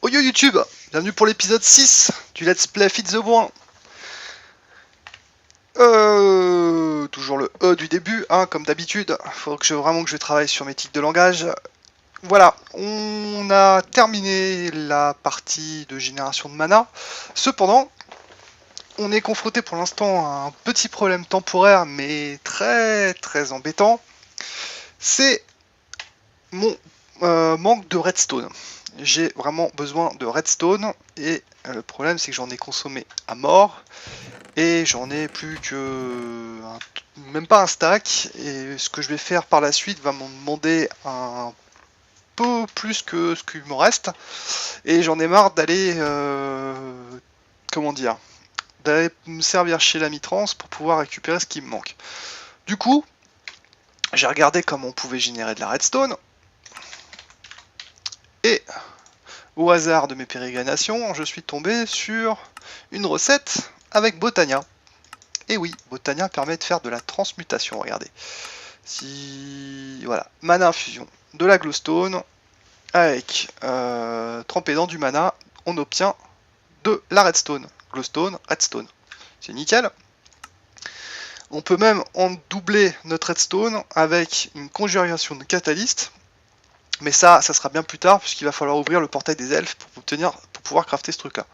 Oh yo YouTube, bienvenue pour l'épisode 6 du Let's Play Feed the Bourrin. Toujours le E du début, hein, comme d'habitude. Faut que vraiment que je travaille sur mes tics de langage. Voilà, on a terminé la partie de génération de mana. Cependant, on est confronté pour l'instant à un petit problème temporaire, mais très embêtant. C'est mon manque de redstone. J'ai vraiment besoin de redstone et le problème c'est que j'en ai consommé à mort et j'en ai plus que même pas un stack, et ce que je vais faire par la suite va m'en demander un peu plus que ce qu'il me reste, et j'en ai marre d'aller comment dire, d'aller me servir chez la Mitrance pour pouvoir récupérer ce qui me manque. Du coup, j'ai regardé comment on pouvait générer de la redstone et au hasard de mes pérégrinations, je suis tombé sur une recette avec Botania. Et oui, Botania permet de faire de la transmutation, regardez. Si voilà, mana infusion, de la glowstone, avec trempé dans du mana, on obtient de la redstone. Glowstone, redstone. C'est nickel. On peut même en doubler notre redstone avec une conjuration de catalyst. Mais ça sera bien plus tard, puisqu'il va falloir ouvrir le portail des elfes pour pouvoir crafter ce truc-là.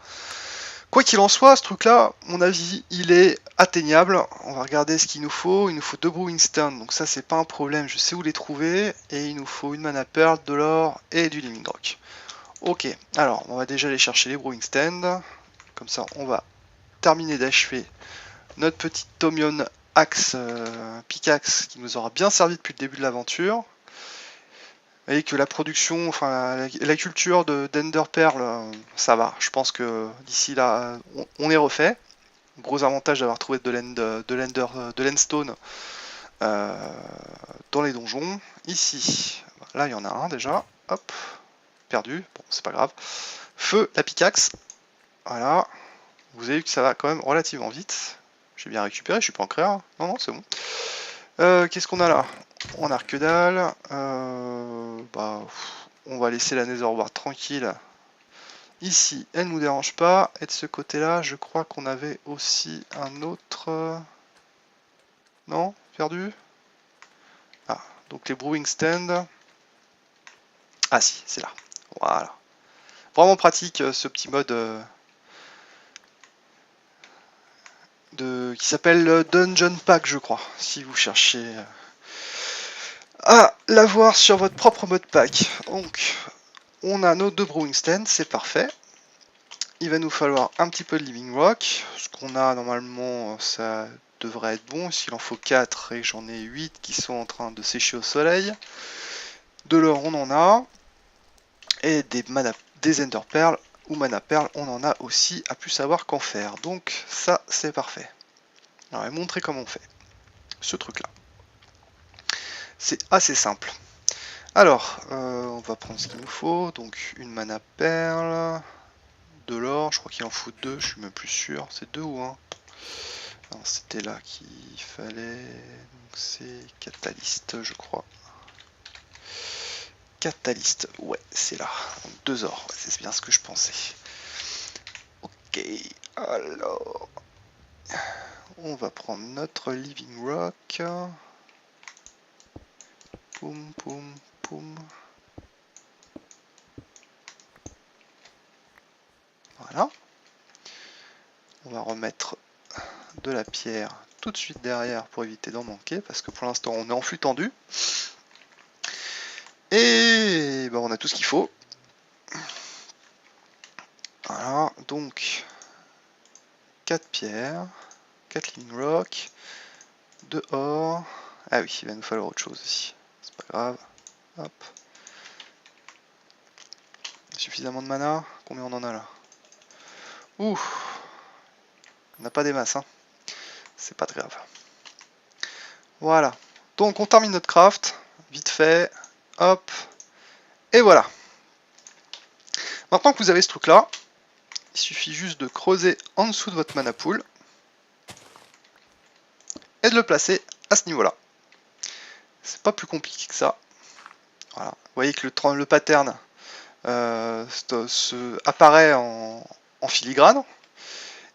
Quoi qu'il en soit, ce truc-là, mon avis, il est atteignable. On va regarder ce qu'il nous faut. Il nous faut 2 brewing stands, donc ça, c'est pas un problème. Je sais où les trouver. Et il nous faut une mana pearl, de l'or et du living rock. Ok, alors, on va déjà aller chercher les brewing stands. Comme ça, on va terminer d'achever notre petite Tomion axe, pickaxe, qui nous aura bien servi depuis le début de l'aventure. Vous voyez que la production, enfin la culture d'Ender Pearl, ça va. Je pense que d'ici là, on est refait. Gros avantage d'avoir trouvé de l'endstone dans les donjons. Ici, là il y en a un déjà. Hop, perdu. Bon, c'est pas grave. Feu, la pickaxe. Voilà. Vous avez vu que ça va quand même relativement vite. J'ai bien récupéré, je suis pas en créa. Non, non, c'est bon. Qu'est-ce qu'on a là? On a que dalle. On va laisser la Nether Ward tranquille. Ici, elle nous dérange pas. Et de ce côté-là, je crois qu'on avait aussi un autre... Non? Perdu? Ah, donc les brewing stands. Ah si, c'est là. Voilà. Vraiment pratique ce petit mode qui s'appelle Dungeon Pack, je crois. Si vous cherchez à l'avoir sur votre propre mode pack. Donc, on a nos 2 brewing stands, c'est parfait. Il va nous falloir un petit peu de living rock. Ce qu'on a normalement, ça devrait être bon. S'il en faut 4 et que j'en ai 8 qui sont en train de sécher au soleil. De l'or, on en a. Et des ender pearls ou mana pearls, on en a aussi, à plus savoir qu'en faire. Donc ça, c'est parfait. Alors, je vais montrer comment on fait ce truc-là. C'est assez simple. Alors, on va prendre ce qu'il nous faut. Donc une mana pearl. De l'or, je crois qu'il en faut 2, je suis même plus sûr. C'est 2 ou 1? C'était là qu'il fallait. Donc c'est catalyst, je crois. Catalyst, ouais, c'est là. 2 or, ouais, c'est bien ce que je pensais. Ok, alors. On va prendre notre living rock. Poum, poum, poum. Voilà. On va remettre de la pierre tout de suite derrière pour éviter d'en manquer, parce que pour l'instant on est en flux tendu. Et ben, on a tout ce qu'il faut. Voilà, donc 4 pierres, 4 living rock, 2 or. Ah oui, il va nous falloir autre chose aussi. C'est pas grave. Hop. Suffisamment de mana. Combien on en a là? Ouh, on n'a pas des masses, hein. C'est pas très grave. Voilà. Donc on termine notre craft. Vite fait. Hop. Et voilà. Maintenant que vous avez ce truc là, il suffit juste de creuser en dessous de votre mana pool et de le placer à ce niveau là. C'est pas plus compliqué que ça. Voilà. Vous voyez que le pattern apparaît en filigrane.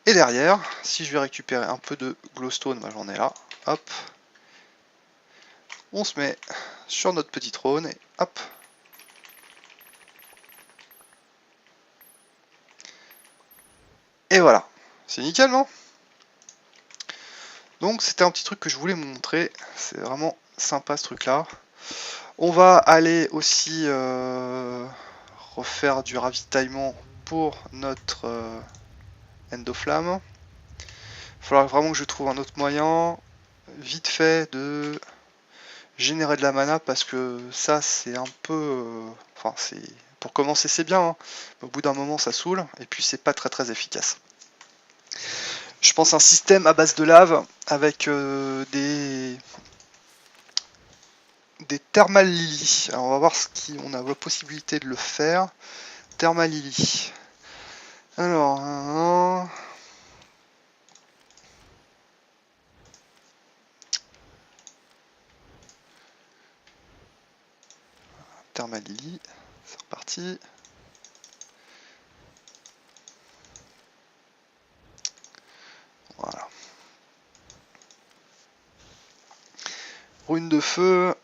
Et derrière, si je vais récupérer un peu de glowstone, bah, j'en ai là, hop, on se met sur notre petit trône et hop. Et voilà, c'est nickel, non? Donc c'était un petit truc que je voulais vous montrer, c'est vraiment sympa ce truc là. On va aller aussi refaire du ravitaillement pour notre endoflamme. Il faudra vraiment que je trouve un autre moyen, vite fait, de générer de la mana, parce que ça c'est un peu... enfin, c'est pour commencer c'est bien, hein, mais au bout d'un moment ça saoule, et puis c'est pas très efficace. Je pense un système à base de lave avec des thermal lily. Alors on va voir si on a la possibilité de le faire. Thermal lily. Alors, thermal lily, c'est reparti. Voilà. Rune de feu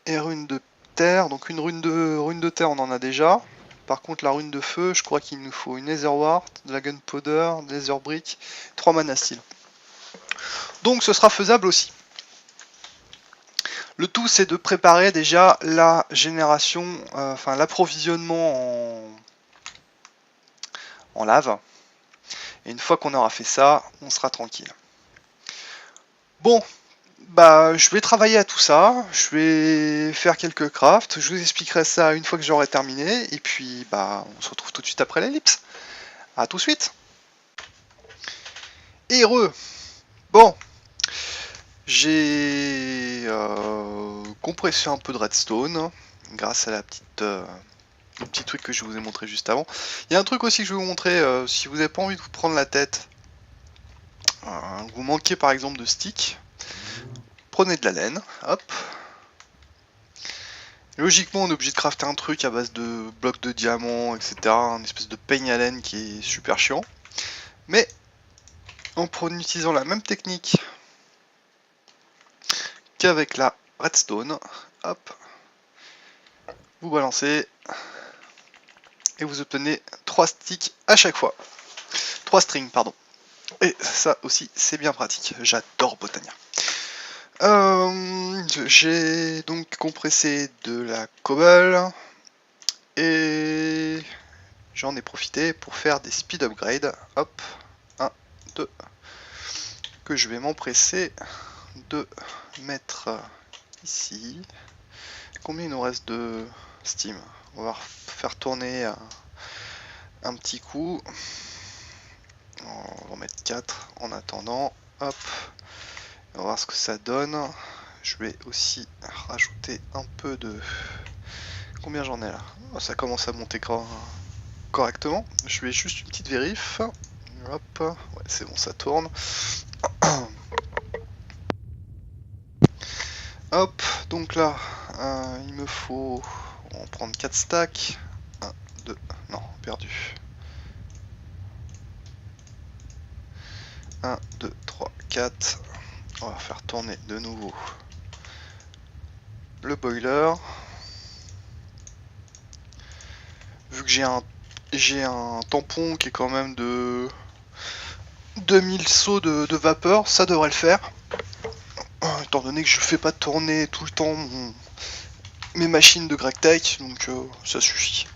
et rune de terre. Donc une rune de terre on en a déjà. Par contre la rune de feu, je crois qu'il nous faut une Nether Wart, de la Gunpowder, des Nether Brick, 3 mana steel. Donc ce sera faisable aussi. Le tout c'est de préparer déjà la génération, enfin l'approvisionnement en lave. Et une fois qu'on aura fait ça, on sera tranquille. Bon, bah je vais travailler à tout ça, je vais faire quelques crafts, je vous expliquerai ça une fois que j'aurai terminé, et puis bah on se retrouve tout de suite après l'ellipse. A tout de suite. Et heureux. Bon, j'ai compressé un peu de redstone grâce à la petite le petit truc que je vous ai montré juste avant. Il y a un truc aussi que je vais vous montrer, si vous n'avez pas envie de vous prendre la tête, vous manquez par exemple de stick, prenez de la laine, hop. Logiquement on est obligé de crafter un truc à base de blocs de diamants, etc. Un espèce de peigne à laine qui est super chiant. Mais en utilisant la même technique qu'avec la redstone, hop, vous balancez et vous obtenez 3 sticks à chaque fois. 3 strings, pardon. Et ça aussi c'est bien pratique, j'adore Botania. J'ai donc compressé de la cobble et j'en ai profité pour faire des speed upgrades. Hop, 1, 2, que je vais m'empresser de mettre ici. Combien il nous reste de Steam? On va faire tourner un petit coup. On va en mettre 4 en attendant. Hop. On va voir ce que ça donne. Je vais aussi rajouter un peu de... Combien j'en ai là? Oh, ça commence à monter correctement. Je vais juste une petite vérif. Hop. Ouais, c'est bon, ça tourne. Hop. Donc là, il me faut... On va prendre 4 stacks. 1, 2... Non, perdu. 1, 2, 3, 4. On va faire tourner de nouveau le boiler. Vu que j'ai un tampon qui est quand même de 2000 seaux de vapeur, ça devrait le faire. Étant donné que je fais pas tourner tout le temps mes machines de GregTech, donc ça suffit.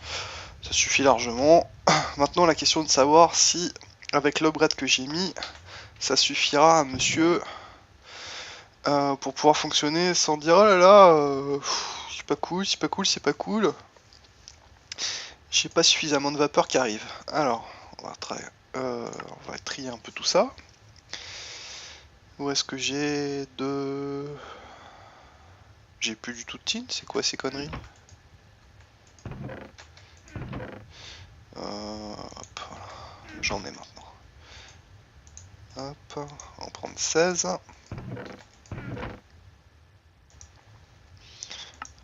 Ça suffit largement. Maintenant la question de savoir si, avec l'upgrade que j'ai mis, ça suffira à monsieur pour pouvoir fonctionner sans dire oh là là, c'est pas cool, c'est pas cool, c'est pas cool. J'ai pas suffisamment de vapeur qui arrive. Alors, on va trier un peu tout ça. Où est-ce que j'ai de... J'ai plus du tout de tin, c'est quoi ces conneries? Hop, voilà. J'en ai maintenant. Hop, on va prendre 16.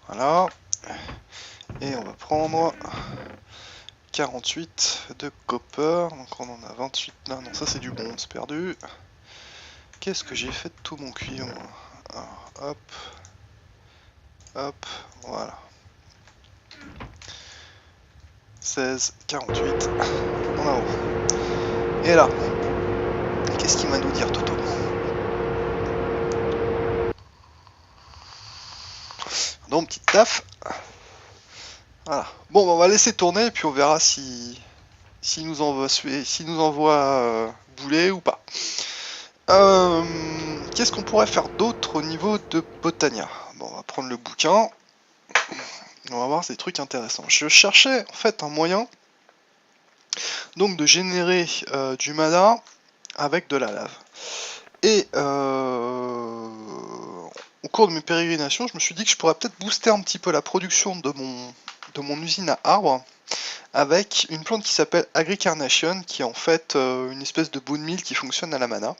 Voilà. Et on va prendre 48 de copper, donc on en a 28. Non, non, ça c'est du bronze perdu. Qu'est-ce que j'ai fait de tout mon cuivre? Alors, hop, hop, voilà. 16, 48, en haut. Et là, qu'est-ce qu'il va nous dire, Toto? Donc, petite taf. Voilà. Bon, on va laisser tourner et puis on verra si nous envoie bouler ou pas. Qu'est-ce qu'on pourrait faire d'autre au niveau de Botania? Bon, on va prendre le bouquin. On va voir des trucs intéressants. Je cherchais en fait un moyen donc de générer du mana avec de la lave. Et au cours de mes pérégrinations, je me suis dit que je pourrais peut-être booster un petit peu la production de mon usine à arbres avec une plante qui s'appelle Agricarnation, qui est en fait une espèce de bone meal qui fonctionne à la mana.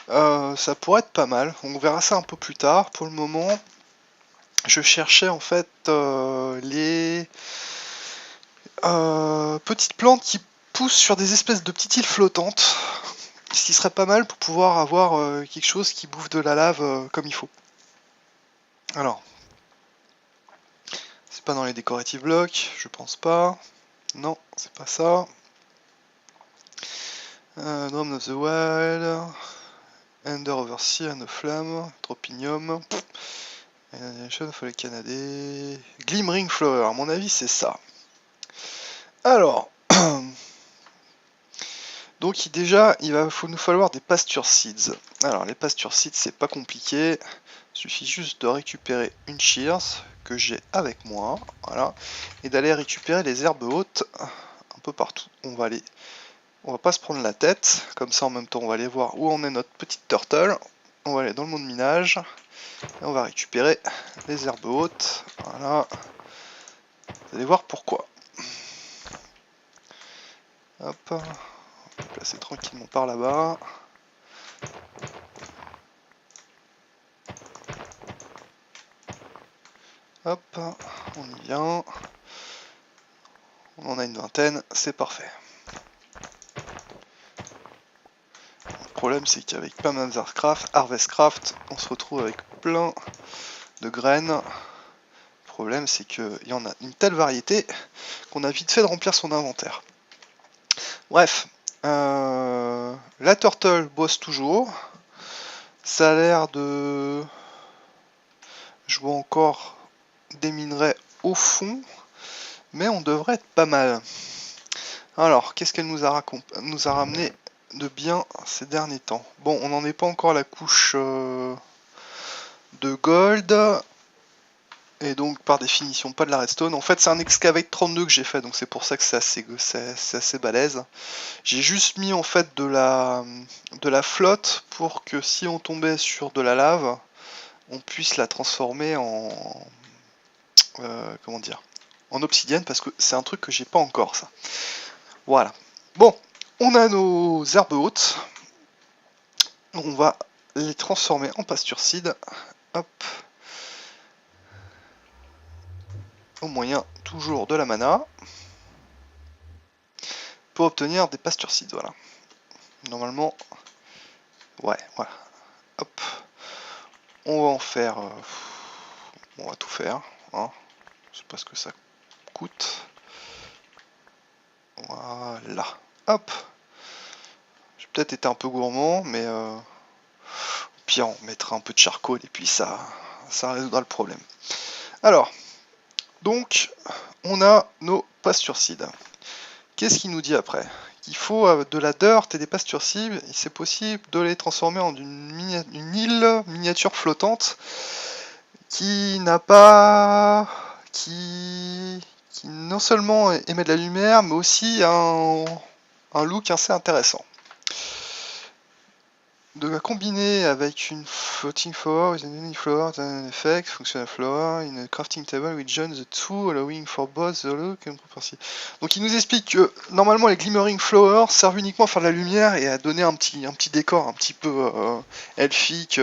Ça pourrait être pas mal, on verra ça un peu plus tard. Pour le moment, je cherchais en fait les petites plantes qui poussent sur des espèces de petites îles flottantes, ce qui serait pas mal pour pouvoir avoir quelque chose qui bouffe de la lave comme il faut. Alors, c'est pas dans les decorative blocks, je pense pas. Non, c'est pas ça. Drum of the Wild, Ender Overseer, and Flamme, Tropinium, Animation for les Canadais, Glimmering Flower, à mon avis c'est ça. Alors, donc déjà il va nous falloir des pasture seeds. Alors les pasture seeds c'est pas compliqué, il suffit juste de récupérer une shears que j'ai avec moi, voilà, et d'aller récupérer les herbes hautes un peu partout. On va pas se prendre la tête, comme ça en même temps on va aller voir où en est notre petite turtle. On va aller dans le monde minage, et on va récupérer les herbes hautes, voilà. Vous allez voir pourquoi. Hop, on va placer tranquillement par là-bas. Hop, on y vient. On en a une vingtaine, c'est parfait. Le problème c'est qu'avec pas mal Harvestcraft, on se retrouve avec plein de graines. Le problème c'est qu'il y en a une telle variété qu'on a vite fait de remplir son inventaire. Bref, la turtle bosse toujours. Ça a l'air de... Je vois encore des minerais au fond, mais on devrait être pas mal. Alors, qu'est-ce qu'elle nous a ramené de bien ces derniers temps? Bon, on n'en est pas encore à la couche de gold, et donc par définition pas de la redstone. En fait, c'est un excavate 32 que j'ai fait, donc c'est pour ça que c'est assez balèze. J'ai juste mis en fait de la flotte pour que si on tombait sur de la lave, on puisse la transformer en comment dire, en obsidienne, parce que c'est un truc que j'ai pas encore, ça. Voilà. Bon, on a nos herbes hautes. On va les transformer en pasture seed. Hop. Au moyen toujours de la mana. Pour obtenir des pasture seeds, voilà. Normalement, ouais, voilà. Hop. On va en faire... on va tout faire. Hein. Je sais pas ce que ça coûte. Voilà. Hop. J'ai peut-être été un peu gourmand, mais... Puis on mettra un peu de charcoal et puis ça résoudra le problème. Alors, donc, on a nos pasture seeds. Qu'est-ce qu'il nous dit après? Qu'il faut de la dirt et des pasture seeds, et c'est possible de les transformer en une île miniature flottante qui n'a pas... qui non seulement émet de la lumière, mais aussi un look assez intéressant. De la combiner avec une floating flower with an any flower an effect, functional flower in a crafting table which joins the two, allowing for both the look and property. Donc il nous explique que normalement les glimmering flowers servent uniquement à faire de la lumière et à donner un petit décor un petit peu elfique,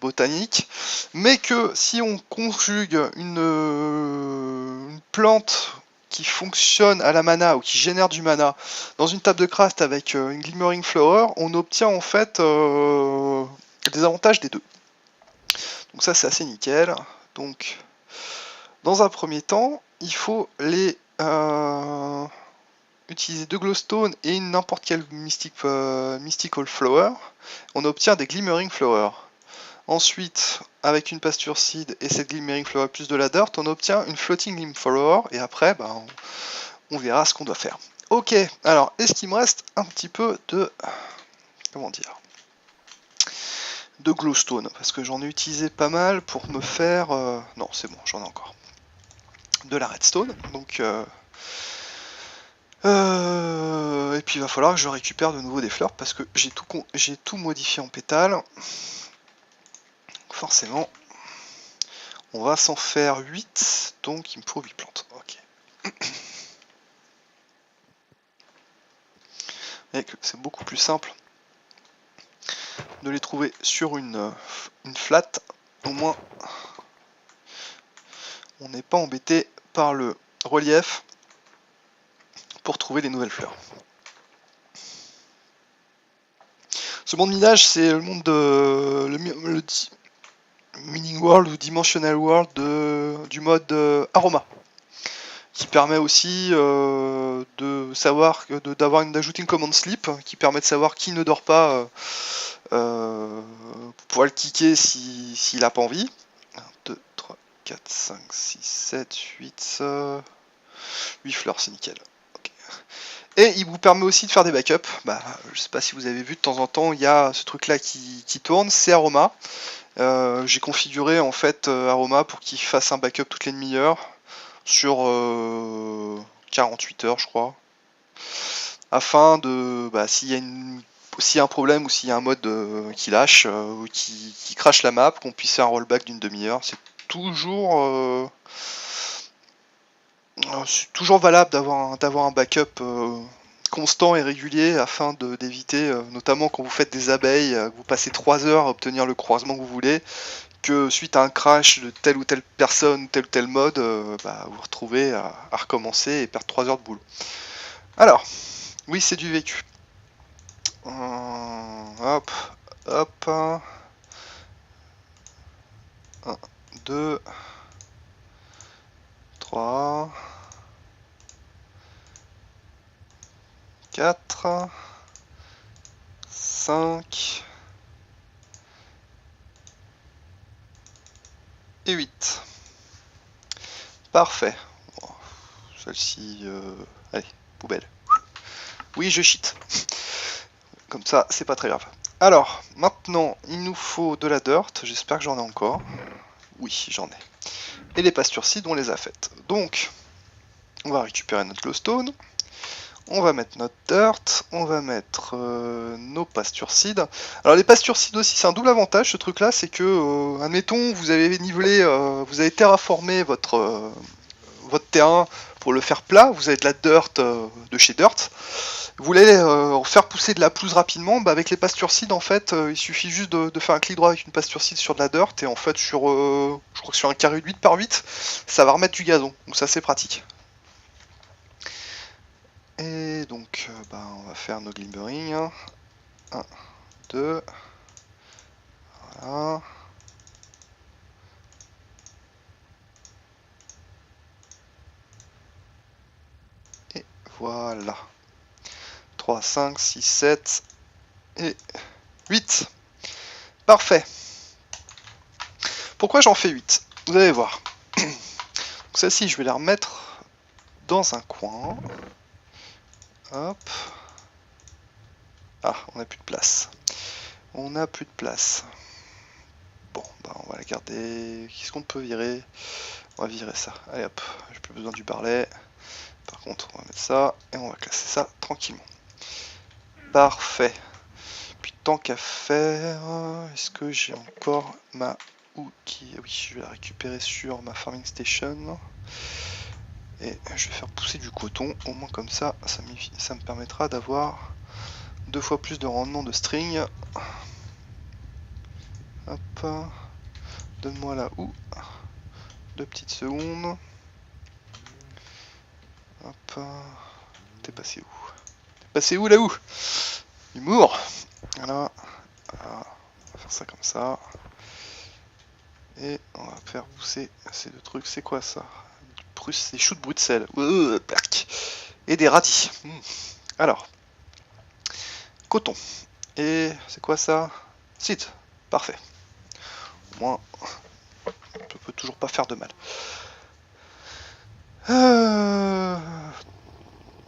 botanique, mais que si on conjugue une plante qui fonctionne à la mana ou qui génère du mana dans une table de craft avec une Glimmering Flower, on obtient en fait des avantages des deux. Donc ça c'est assez nickel. Donc dans un premier temps, il faut les utiliser 2 glowstone et n'importe quel mystical flower. On obtient des Glimmering Flower. Ensuite, avec une pasture seed et cette Glimmering Flower plus de la dirt, on obtient une floating glim flower et après on verra ce qu'on doit faire. Ok, alors est-ce qu'il me reste un petit peu de comment dire de glowstone, parce que j'en ai utilisé pas mal pour me faire non c'est bon, j'en ai encore de la redstone, donc et puis il va falloir que je récupère de nouveau des fleurs parce que j'ai tout modifié en pétales. Forcément on va s'en faire 8, donc il me faut 8 plantes. Ok. C'est beaucoup plus simple de les trouver sur une flat, au moins on n'est pas embêté par le relief pour trouver des nouvelles fleurs. Ce monde minage, c'est le monde de le Mining World ou Dimensional World du mode Aroma, qui permet aussi de savoir d'ajouter une commande sleep qui permet de savoir qui ne dort pas pour pouvoir le kicker s'il n'a pas envie. 1, 2, 3, 4, 5, 6, 7, 8, 8 fleurs, c'est nickel. Okay. Et il vous permet aussi de faire des backups. Je sais pas si vous avez vu, de temps en temps, il y a ce truc là qui tourne, c'est Aroma. J'ai configuré en fait Aroma pour qu'il fasse un backup toutes les demi-heures sur 48 heures je crois, afin de s'il y a un problème ou s'il y a un mode qui lâche ou qui crache la map, qu'on puisse faire un rollback d'une demi-heure. C'est toujours valable d'avoir un backup constant et régulier afin d'éviter, notamment quand vous faites des abeilles, vous passez 3 heures à obtenir le croisement que vous voulez, que suite à un crash de telle ou telle personne, tel ou tel mode, vous vous retrouvez à recommencer et perdre 3 heures de boulot. Alors, oui, c'est du vécu. Hop, hop. 1, 2, 3, 4, 5 et 8. Parfait. Bon, celle-ci, allez, poubelle. Oui, je cheat. Comme ça, c'est pas très grave. Alors, maintenant, il nous faut de la dirt. J'espère que j'en ai encore. Oui, j'en ai. Et les pastures seed, on les a faites. Donc, on va récupérer notre glowstone. On va mettre notre dirt, on va mettre nos pastures seed. Alors les pastures seed aussi, c'est un double avantage ce truc là, c'est que, admettons, vous avez nivelé, vous avez terraformé votre terrain pour le faire plat, vous avez de la dirt de chez Dirt, vous voulez faire pousser de la pelouse rapidement, avec les pastures seed en fait, il suffit juste de faire un clic droit avec une pasture seed sur de la dirt, et en fait sur, je crois que sur un carré de 8 par 8, ça va remettre du gazon, donc ça c'est pratique. Et donc, on va faire nos glimmering. 1, 2. Voilà. Et voilà. 3, 5, 6, 7 et 8. Parfait. Pourquoi j'en fais 8? Vous allez voir. Celle-ci, je vais la remettre dans un coin. Hop. Ah, on n'a plus de place. On n'a plus de place. Bon, on va la garder. Qu'est-ce qu'on peut virer? On va virer ça. Allez hop, j'ai plus besoin du barlet. Par contre, on va mettre ça et on va classer ça tranquillement. Parfait. Puis tant qu'à faire, est-ce que j'ai encore ma outil? Oui, je vais la récupérer sur ma farming station. Et je vais faire pousser du coton, au moins comme ça, ça me permettra d'avoir 2 fois plus de rendement de string. Hop, donne-moi la houe. 2 petites secondes. Hop. T'es passé où? T'es passé où là-haut? Humour. Voilà. Voilà. On va faire ça comme ça. Et on va faire pousser ces deux trucs. C'est quoi ça? Des choux de Bruxelles. Et des radis. Alors. Coton. Et c'est quoi ça? Site. Parfait. Au moins, ça peut toujours pas faire de mal.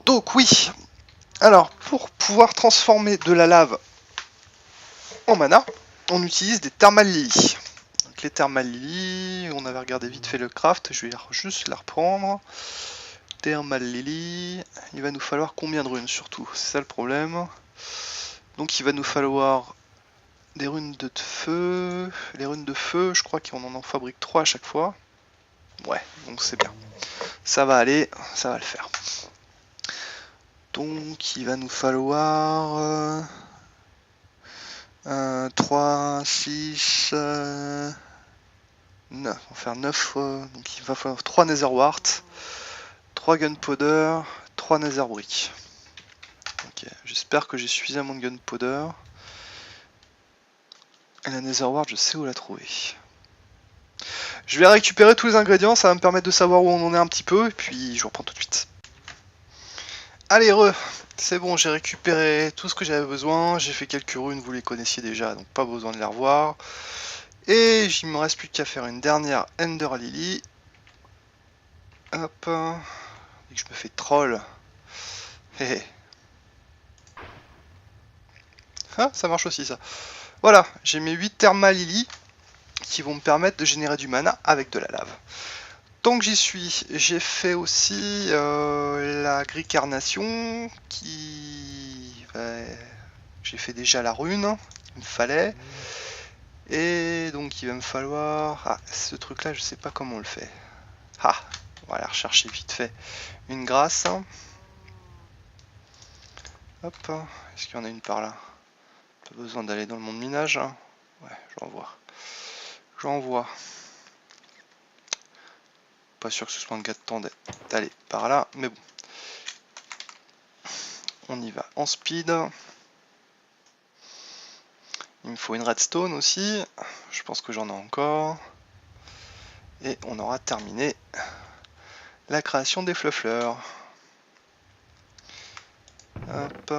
Donc oui. Alors, pour pouvoir transformer de la lave en mana, on utilise des thermal lilies. Donc les thermal lilies, on avait regardé vite fait le craft, je vais juste la reprendre. Thermal lily, il va nous falloir combien de runes surtout? C'est ça le problème. Donc il va nous falloir des runes de feu. Les runes de feu, je crois qu'on en fabrique 3 à chaque fois. Ouais, donc c'est bien. Ça va aller, ça va le faire. Donc il va nous falloir 3, 6, 9. On va faire 9. Donc il va falloir 3 Netherwart, 3 Gunpowder, 3 Netherbrick. Ok, j'espère que j'ai suffisamment de Gunpowder. Et la Netherwart, je sais où la trouver. Je vais récupérer tous les ingrédients, ça va me permettre de savoir où on en est un petit peu, et puis je vous reprends tout de suite. Allez, c'est bon, j'ai récupéré tout ce que j'avais besoin, j'ai fait quelques runes, vous les connaissiez déjà, donc pas besoin de les revoir. Et il me reste plus qu'à faire une dernière Ender Lily. Hop, et que je me fais troll. Hé. Ah, ça marche aussi ça. Voilà, j'ai mes 8 Thermal Lily qui vont me permettre de générer du mana avec de la lave. Tant que j'y suis, j'ai fait aussi la grille carnation qui... j'ai fait déjà la rune, il me fallait. Et donc il va me falloir... Ah, ce truc là, je sais pas comment on le fait. Ah, on va aller rechercher vite fait une grâce. Hop, est-ce qu'il y en a une par là? Pas besoin d'aller dans le monde minage. Ouais, j'en vois. J'en vois. Pas sûr que ce soit un gars de temps d'aller par là, mais bon. On y va en speed. Il me faut une redstone aussi. Je pense que j'en ai encore. Et on aura terminé la création des fluffleurs. Hop.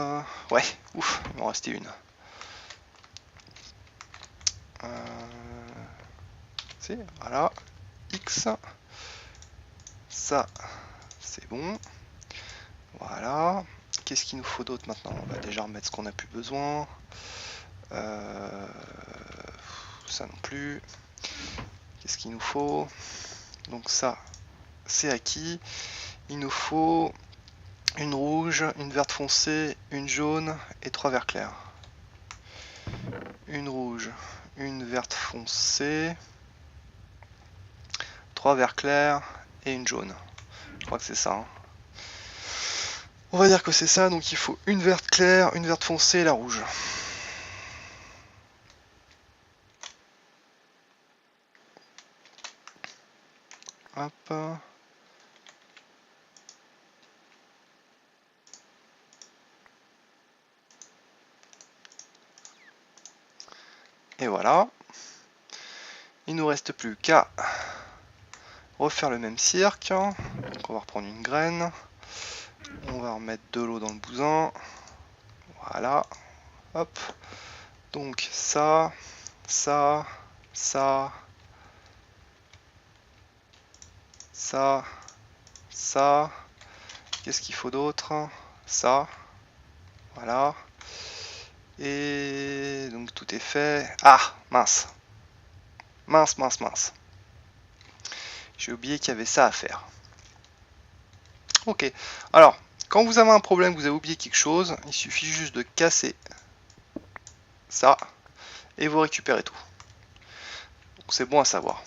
Ouais, ouf, il m'en restait une. Voilà. X. Ça, c'est bon. Voilà. Qu'est-ce qu'il nous faut d'autre maintenant? On va déjà remettre ce qu'on a plus besoin. Ça non plus. Qu'est-ce qu'il nous faut? Donc ça, c'est acquis. Il nous faut une rouge, une verte foncée, une jaune et 3 verts clairs. Une rouge, une verte foncée, 3 verts clairs et une jaune. Je crois que c'est ça. Hein. On va dire que c'est ça, donc il faut une verte claire, une verte foncée et la rouge. Hop. Et voilà. Il nous reste plus qu'à refaire le même cirque. Donc on va reprendre une graine. On va remettre de l'eau dans le bousin. Voilà. Hop. Donc ça, ça, ça, ça, ça. Qu'est-ce qu'il faut d'autre? Ça. Voilà. Et donc tout est fait. Ah, mince. Mince, mince, mince. J'ai oublié qu'il y avait ça à faire. Ok. Alors, quand vous avez un problème, vous avez oublié quelque chose, il suffit juste de casser ça et vous récupérez tout. Donc c'est bon à savoir.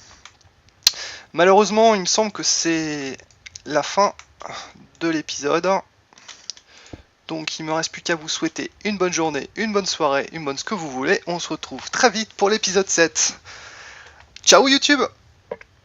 Malheureusement, il me semble que c'est la fin de l'épisode. Donc il me reste plus qu'à vous souhaiter une bonne journée, une bonne soirée, une bonne ce que vous voulez. On se retrouve très vite pour l'épisode 7. Ciao YouTube!